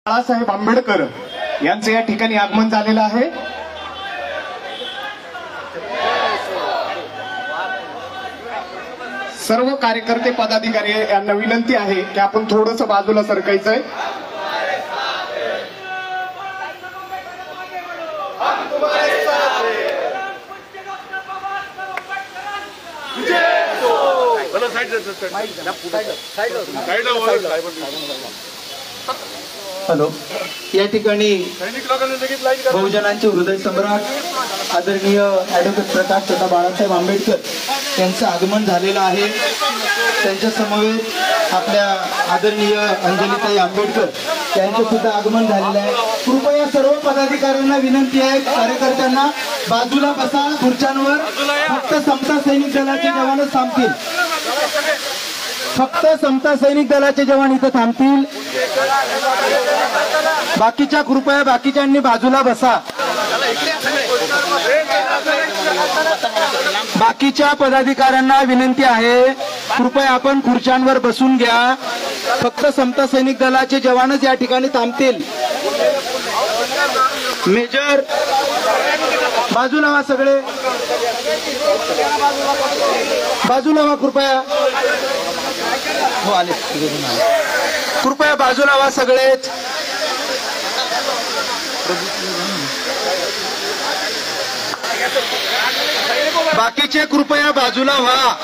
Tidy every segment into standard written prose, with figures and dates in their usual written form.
बाळासाहेब आंबेडकर यांचे या ठिकाणी आगमन झालेलं आहे। सर्व कार्यकर्ते पदाधिकारी यांना विनंती आहे की आपण थोडंसं बाजूला सरकायचंय। हॅलो, या ठिकाणी बहुजनांचे हृदय सम्राट आदरणीय ॲडव्होकेट प्रकाश दादा बाळासाहेब आंबेडकर यांचं आगमन झालेलं आहे। त्यांच्या समवेत आपल्या आदरणीय अंजलीताई आंबेडकर यांचं सुद्धा आगमन झालेलं आहे। कृपया सर्व पदाधिकाऱ्यांना विनंती आहे, कार्यकर्त्यांना बाजूला बसा खुर्च्यांवर। फक्त समता सैनिक दलाचे जवानच थांबतील, फक्त समता सैनिक दलाचे जवान इथं थांबतील। बाकीच्या कृपया बाकीच्यांनी बाजूला बसा। बाकीच्या पदाधिकाऱ्यांना विनंती आहे, कृपया आपण खुर्च्यांवर बसून घ्या। फक्त समता सैनिक दलाचे जवानच या ठिकाणी थांबतील। मेजर बाजूला व्हा, सगळे बाजूला व्हा कृपया। हो आले, कृपया बाजूला व्हा सगळेच। बाकीचे कृपया बाजूला व्हा।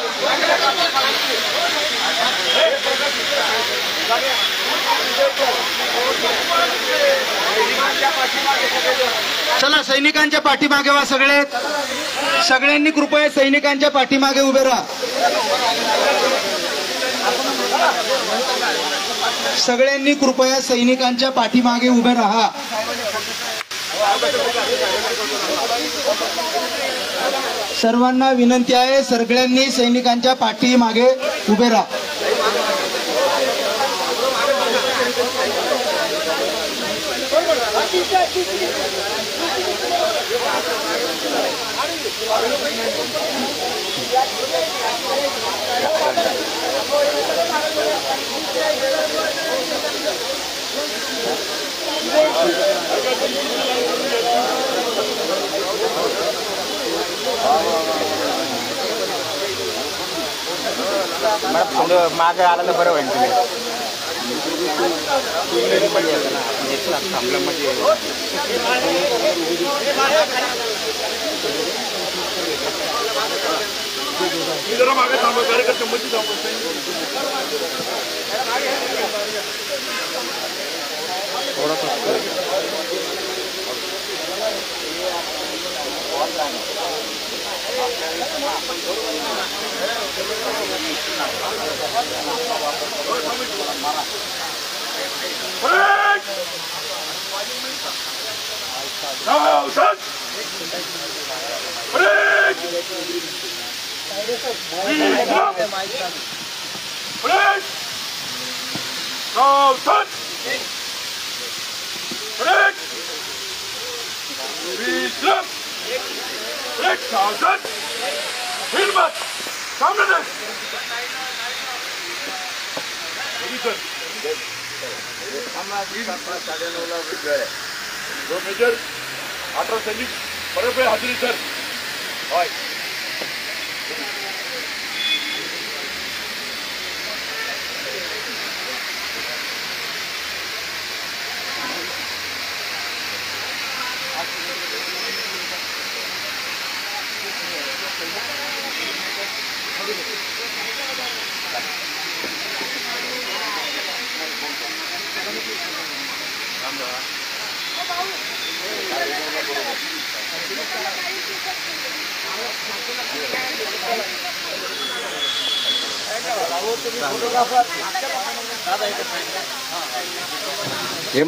चला सैनिकांच्या पाठीमागे व्हा सगळेच। सगळ्यांनी कृपया सैनिकांच्या पाठीमागे उभे राहा। सगळ्यांनी कृपया सैनिकांच्या पाठीमागे उभे राहा। सर्वांना विनंती आहे, सगळ्यांनी सैनिकांच्या पाठीमागे उभे राहा। मागे आला तर बरं होईल। जरा मागे थांबा, कार्यकर्ते मध्ये मेजर 18 सैनिक बरोबर हजेरी सर। हे